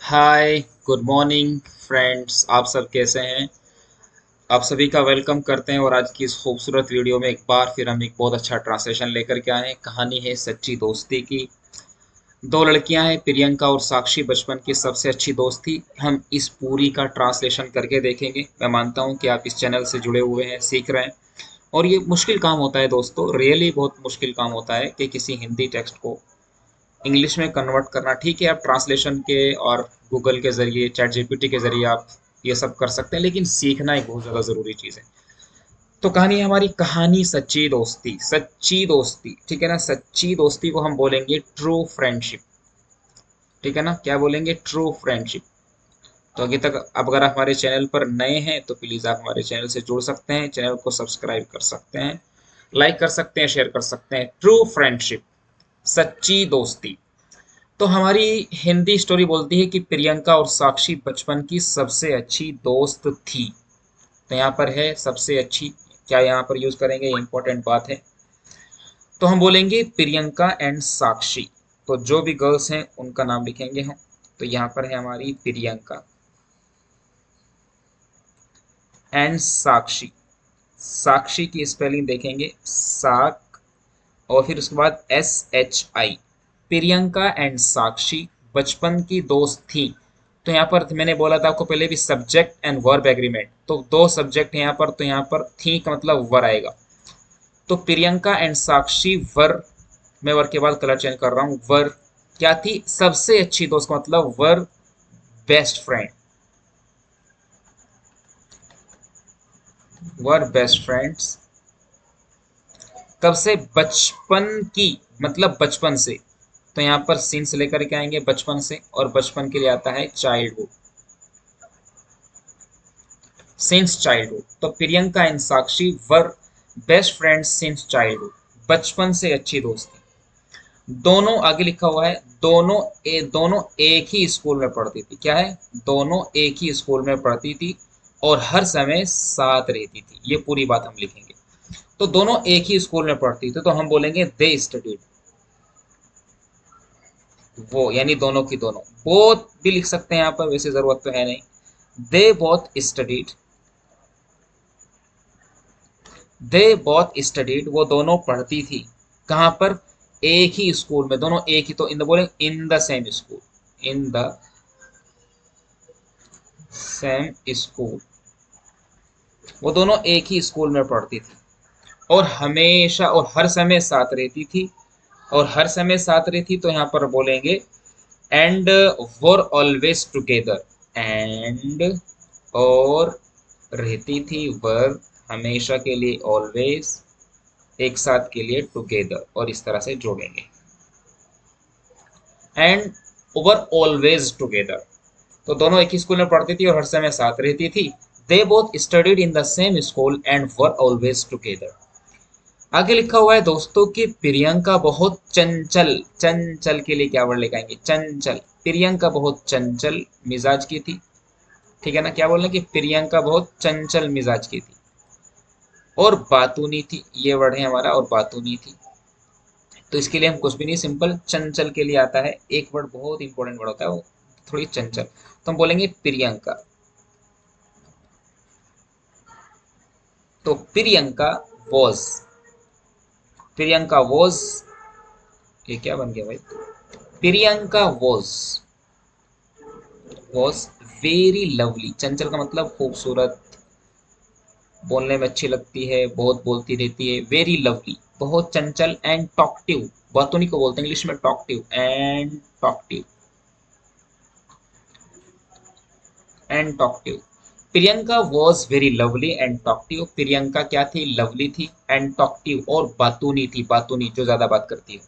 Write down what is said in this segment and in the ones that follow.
हाय, good morning friends. आप सब कैसे हैं? आप सभी का वेलकम करते हैं और आज की इस खूबसूरत वीडियो में एक बार फिर हम एक बहुत अच्छा ट्रांसलेशन लेकर के आए हैं। कहानी है सच्ची दोस्ती की। दो लड़कियां हैं, प्रियंका और साक्षी, बचपन की सबसे अच्छी दोस्त थी। हम इस पूरी का ट्रांसलेशन करके देखेंगे। मैं मानता हूं कि आप इस चैनल से जुड़े हुए हैं, सीख रहे हैं। और ये मुश्किल काम होता है दोस्तों, रियली बहुत मुश्किल काम होता है कि किसी हिंदी टेक्स्ट को इंग्लिश में कन्वर्ट करना। ठीक है, आप ट्रांसलेशन के और गूगल के जरिए, चैट जीपीटी के जरिए आप ये सब कर सकते हैं, लेकिन सीखना एक बहुत ज़्यादा ज़रूरी चीज़ है। तो कहानी है हमारी, कहानी सच्ची दोस्ती। सच्ची दोस्ती, ठीक है ना। सच्ची दोस्ती को हम बोलेंगे ट्रू फ्रेंडशिप। ठीक है ना, क्या बोलेंगे? True friendship. तो अभी तक अब अगर आप हमारे चैनल पर नए हैं तो प्लीज़ आप हमारे चैनल से जुड़ सकते हैं, चैनल को सब्सक्राइब कर सकते हैं, लाइक कर सकते हैं, शेयर कर सकते हैं। ट्रू फ्रेंडशिप, सच्ची दोस्ती। तो हमारी हिंदी स्टोरी बोलती है कि प्रियंका और साक्षी बचपन की सबसे अच्छी दोस्त थी। तो यहाँ पर है सबसे अच्छी, क्या यहाँ पर यूज करेंगे, ये इंपॉर्टेंट बात है। तो हम बोलेंगे प्रियंका एंड साक्षी। तो जो भी गर्ल्स हैं उनका नाम लिखेंगे हम। तो यहाँ पर है हमारी प्रियंका एंड साक्षी। साक्षी की स्पेलिंग देखेंगे, साक, और फिर उसके बाद SHI। प्रियंका एंड साक्षी बचपन की दोस्त थी। तो यहाँ पर मैंने बोला था आपको पहले भी, सब्जेक्ट एंड वर्ब एग्रीमेंट। तो दो सब्जेक्ट है यहाँ पर, तो यहाँ पर थी का मतलब वर आएगा। तो प्रियंका एंड साक्षी वर, मैं वर के बाद कलर चेंज कर रहा हूँ, वर क्या थी? सबसे अच्छी दोस्त का मतलब वर बेस्ट फ्रेंड। वर बेस्ट फ्रेंड्स कब से? बचपन की, मतलब बचपन से। तो यहाँ पर सीन से लेकर के आएंगे बचपन से, और बचपन के लिए आता है चाइल्डहुड, सिंस चाइल्डहुड। तो Priyanka and Sakshi were best friends since childhood, बचपन से अच्छी दोस्ती। दोनों आगे लिखा हुआ है, दोनों एक ही स्कूल में पढ़ती थी। क्या है? दोनों एक ही स्कूल में पढ़ती थी और हर समय साथ रहती थी। ये पूरी बात हम लिखेंगे। तो दोनों एक ही स्कूल में पढ़ती थी, तो हम बोलेंगे दे स्टडीड। वो यानी दोनों की दोनों, बोथ भी लिख सकते हैं यहाँ पर, वैसे जरूरत तो है नहीं। They both studied, they both studied, वो दोनों पढ़ती थी। कहाँ पर? एक ही स्कूल में, दोनों एक ही। तो इन द बोले in the same school, in the same school. वो दोनों एक ही स्कूल में पढ़ती थी और हमेशा और हर समय साथ रहती थी। और हर समय साथ रहती, तो यहाँ पर बोलेंगे and were always together. And और रहती थी, वर हमेशा के लिए, ऑलवेज एक साथ के लिए, टुगेदर और इस तरह से जोड़ेंगे। एंड वर ऑलवेज टुगेदर, तो दोनों एक ही स्कूल में पढ़ती थी और हर समय साथ रहती थी। They both studied in the same school and were always together. आगे लिखा हुआ है दोस्तों कि प्रियंका बहुत चंचल, चंचल के लिए क्या वर्ड लेके आएंगे? चंचल। प्रियंका बहुत चंचल मिजाज की थी। ठीक है ना, क्या बोल रहे हैं कि प्रियंका बहुत चंचल मिजाज की थी और बातूनी थी। ये वर्ड है हमारा, और बातूनी थी। तो इसके लिए हम कुछ भी नहीं, सिंपल चंचल के लिए आता है एक वर्ड, बहुत इंपॉर्टेंट वर्ड होता है वो, थोड़ी चंचल। तो हम बोलेंगे प्रियंका। तो प्रियंका वॉज, प्रियंका वॉज, ये क्या बन गया भाई? Priyanka was very lovely. चंचल का मतलब खूबसूरत, बोलने में अच्छी लगती है, बहुत बोलती रहती है। वेरी लवली, बहुत चंचल। एंड टॉकटिव, बातूनी को बोलते हैं इंग्लिश में talkative. And talkative, and talkative. Priyanka was very lovely and talkative. Priyanka क्या थी? लवली थी, एंड टॉकटिव और बातूनी थी, बातूनी जो ज्यादा बात करती है।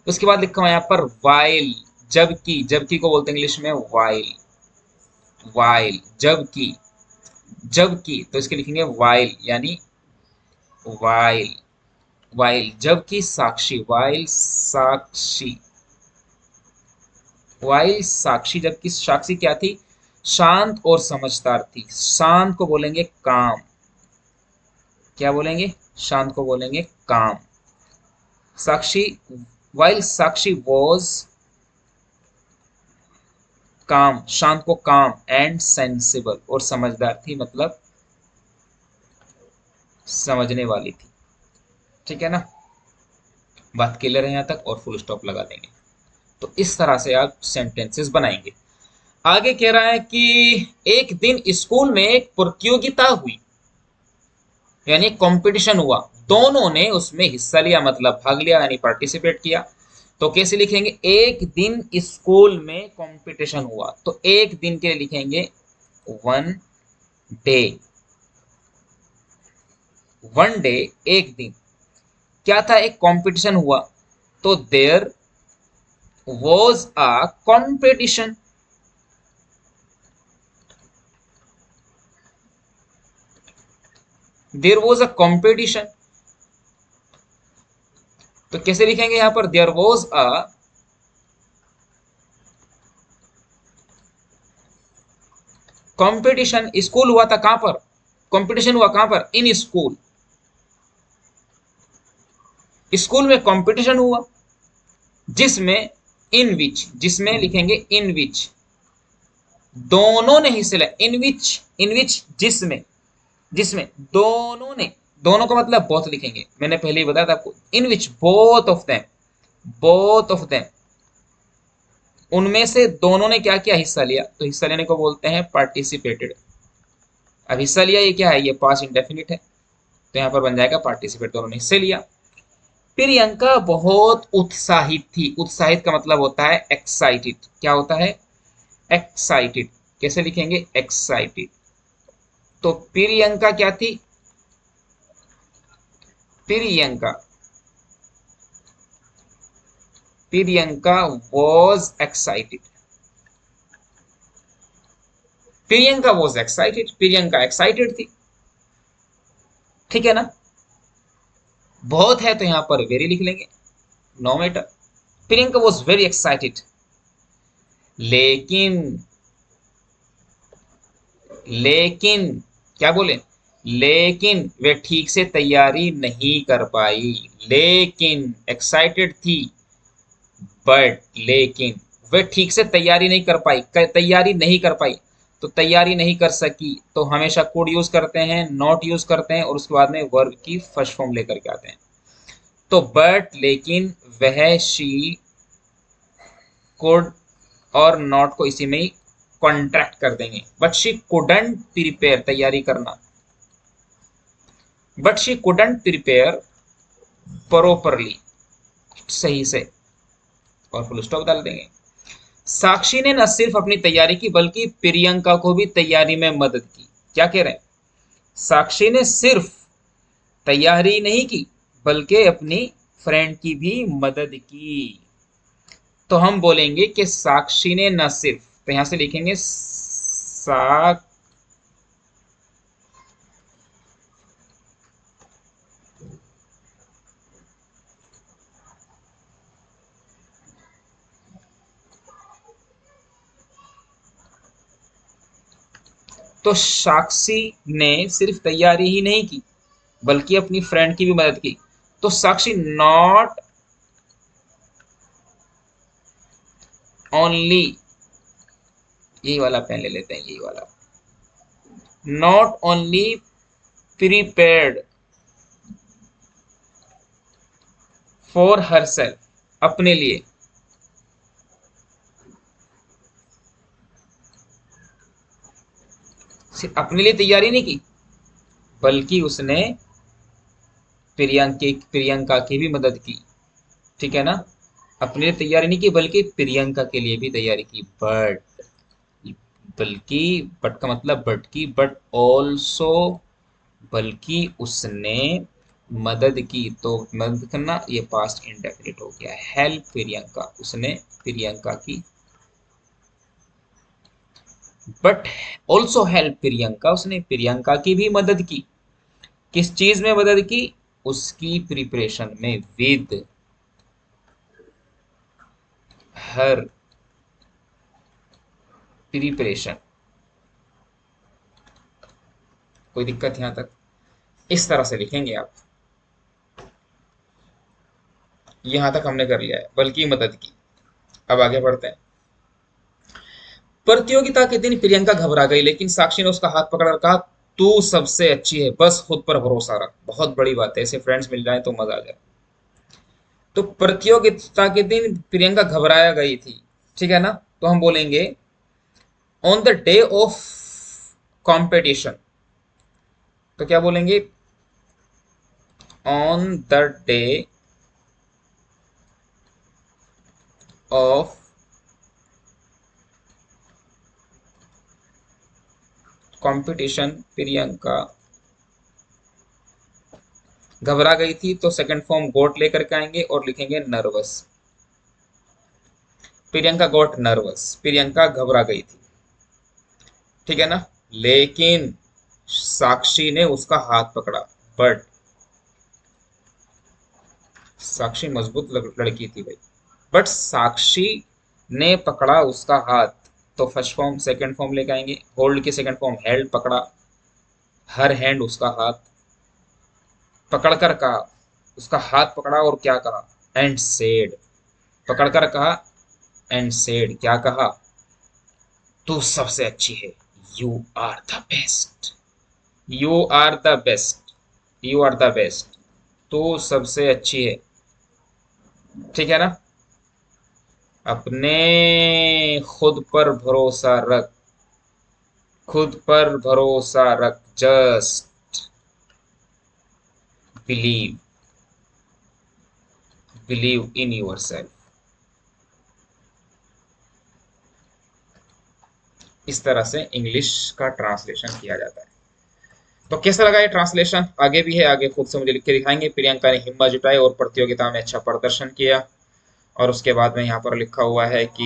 उसके बाद लिखा हुआ यहाँ पर वाइल, जबकि, जबकि को बोलते हैं इंग्लिश में वाइल, वाइल जबकि, जबकि तो इसके लिखेंगे वाइल, यानी वाइल, वाइल जबकि साक्षी, वाइल साक्षी, वाइल साक्षी जबकि साक्षी क्या थी? शांत और समझदार थी। शांत को बोलेंगे काम, क्या बोलेंगे? शांत को बोलेंगे काम। साक्षी, वाइल साक्षी वॉज काम, शांत को काम, एंड सेंसिबल, और समझदार थी मतलब समझने वाली थी। ठीक है ना, बात क्लियर है यहाँ तक, और फुल स्टॉप लगा देंगे। तो इस तरह से आप सेंटेंसेस बनाएंगे। आगे कह रहा है कि एक दिन स्कूल में एक प्रतियोगिता हुई, यानी कंपटीशन हुआ, दोनों ने उसमें हिस्सा लिया, मतलब भाग लिया यानी पार्टिसिपेट किया। तो कैसे लिखेंगे, एक दिन स्कूल में कंपटीशन हुआ, तो एक दिन के लिए लिखेंगे वन डे। वन डे, एक दिन। क्या था, एक कंपटीशन हुआ, तो there was a competition. There was a competition, तो कैसे लिखेंगे यहां पर, there was a competition. School हुआ था कहां पर, कंपटीशन हुआ कहां पर, इन स्कूल। स्कूल में कंपटीशन हुआ, जिसमें, इन विच, जिसमें लिखेंगे इन विच, दोनों ने हिस्से लिया। इन विच जिसमें, जिसमें दोनों ने, दोनों का मतलब बोथ लिखेंगे, मैंने पहले ही बताया था आपको, in which both of them, both of them, उनमें से दोनों ने क्या किया, हिस्सा लिया। तो हिस्सा लेने को बोलते हैं पार्टिसिपेटेड। अब हिस्सा लिया ये क्या है, ये पास्ट इंडेफिनिट है, तो यहां पर बन जाएगा पार्टिसिपेट, दोनों ने हिस्से लिया। प्रियंका बहुत उत्साहित थी। उत्साहित का मतलब होता है एक्साइटेड। क्या होता है, एक्साइटेड। कैसे लिखेंगे, एक्साइटेड। तो प्रियंका क्या थी, Priyanka, Priyanka was excited. Priyanka was excited, Priyanka excited थी। ठीक है ना, बहुत है तो यहां पर वेरी लिख लेंगे, no matter. Priyanka was very excited, लेकिन, लेकिन क्या बोले, लेकिन वे ठीक से तैयारी नहीं कर पाई। लेकिन एक्साइटेड थी, बट, लेकिन वे ठीक से तैयारी नहीं कर पाई, तैयारी नहीं कर पाई, तो तैयारी नहीं कर सकी, तो हमेशा कुड यूज करते हैं, नॉट यूज करते हैं, और उसके बाद में वर्ब की फर्स्ट फॉर्म लेकर के आते हैं। तो बट, लेकिन, वह, शी, कुड, और नॉट को इसी में ही कॉन्ट्रैक्ट कर देंगे। बट शी कुडंट प्रिपेयर, तैयारी करना, but she couldn't prepare properly, सही से, और फुल स्टॉप डाल देंगे। साक्षी ने न सिर्फ अपनी तैयारी की, बल्कि प्रियंका को भी तैयारी में मदद की। क्या कह रहे हैं, साक्षी ने सिर्फ तैयारी नहीं की, बल्कि अपनी फ्रेंड की भी मदद की। तो हम बोलेंगे कि साक्षी ने न सिर्फ, तो यहां से लिखेंगे सा, तो साक्षी ने सिर्फ तैयारी ही नहीं की, बल्कि अपनी फ्रेंड की भी मदद की। तो साक्षी नॉट ओनली, यही वाला पेन ले लेते हैं, यही वाला, not only prepared for her self, अपने लिए, सिर्फ अपने लिए तैयारी नहीं की, बल्कि उसने प्रियंका की भी मदद की। ठीक है ना, अपने लिए तैयारी नहीं की, बल्कि प्रियंका के लिए भी तैयारी की। बट, बल्कि, बट का मतलब बट की, बट ऑल्सो, बल्कि उसने मदद की, तो मदद करना ये पास्ट इंडेफिनिट हो गया। हेल्प प्रियंका, उसने प्रियंका की, बट ऑल्सो हेल्प प्रियंका, उसने प्रियंका की भी मदद की। किस चीज में मदद की, उसकी प्रिपरेशन में, विद हर प्रिपरेशन। कोई दिक्कत यहां तक, इस तरह से लिखेंगे आप। यहां तक हमने कर लिया है, बल्कि मदद की। अब आगे बढ़ते हैं। प्रतियोगिता के दिन प्रियंका घबरा गई, लेकिन साक्षी ने उसका हाथ पकड़कर कहा, तू सबसे अच्छी है, बस खुद पर भरोसा रख। बहुत बड़ी बात है, ऐसे फ्रेंड्स मिल जाए तो मजा आ जाए। तो प्रतियोगिता के दिन प्रियंका घबराया गई थी, ठीक है ना। तो हम बोलेंगे on the day of competition. तो क्या बोलेंगे, on the day of competition Priyanka घबरा गई थी। तो सेकंड फॉर्म गोट लेकर के आएंगे और लिखेंगे नर्वस। प्रियंका गोट नर्वस, प्रियंका घबरा गई थी, ठीक है ना। लेकिन साक्षी ने उसका हाथ पकड़ा, बट साक्षी मजबूत लड़की थी भाई, बट साक्षी ने पकड़ा उसका हाथ। तो फर्स्ट फॉर्म सेकंड फॉर्म लेके आएंगे, होल्ड की सेकंड फॉर्म हेल्ड, पकड़ा, हर हैंड उसका हाथ पकड़कर कहा, उसका हाथ पकड़ा और क्या कहा, एंड सेड, पकड़कर कहा एंड सेड, क्या कहा, तू सबसे अच्छी है, you are the best, you are the best, you are the best, तू सबसे अच्छी है, ठीक है ना। अपने खुद पर भरोसा रख, खुद पर भरोसा रख, just believe, believe in your self. इस तरह से इंग्लिश का ट्रांसलेशन किया जाता है। तो कैसा लगा ये ट्रांसलेशन, आगे भी है, आगे खुद से मुझे लिख के दिखाएंगे। प्रियंका ने हिम्मत जुटाई और प्रतियोगिता में अच्छा प्रदर्शन किया। और उसके बाद में यहाँ पर लिखा हुआ है कि